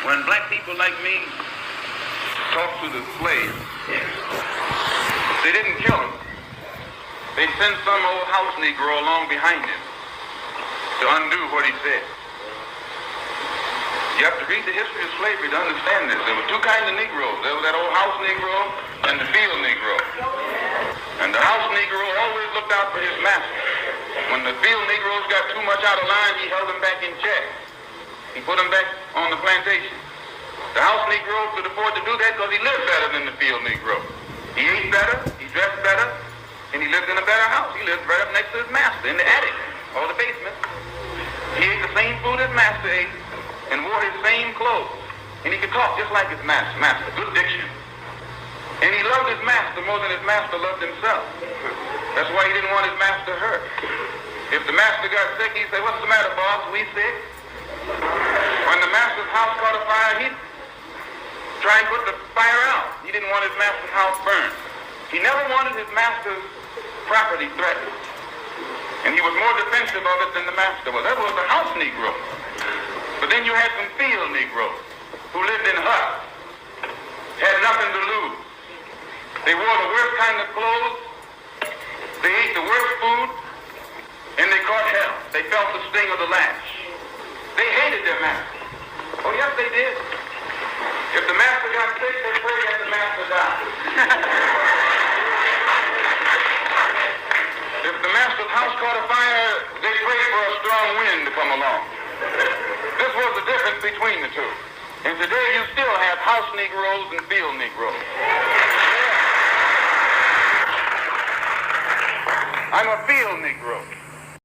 When black people like me talk to the slaves, they didn't kill him. They sent some old house Negro along behind him to undo what he said. You have to read the history of slavery to understand this. There were two kinds of Negroes. There was that old house Negro and the field Negro. And the house Negro always looked out for his master. When the field Negroes got too much out of line, he held them back in check. He put them back on the plantation. The house Negro could afford to do that because he lived better than the field Negro. He ate better, he dressed better, and he lived in a better house. He lived right up next to his master in the attic or the basement. He ate the same food his master ate and wore his same clothes. And he could talk just like his master, good diction. And he loved his master more than his master loved himself. That's why he didn't want his master hurt. If the master got sick, he'd say, "What's the matter, boss? We sick?" When the master's house caught a fire, he'd try and put the fire out. He didn't want his master's house burned. He never wanted his master's property threatened. And he was more defensive of it than the master was. That was the house Negro. But then you had some field Negroes who lived in huts, had nothing to lose. They wore the worst kind of clothes, they ate the worst food, and they caught hell. They felt the sting of the lash. They hated their master. Oh, yes, they did. If the master got sick, they prayed that the master died. If the master's house caught a fire, they prayed for a strong wind to come along. This was the difference between the two. And today you still have house Negroes and field Negroes. I'm a field Negro.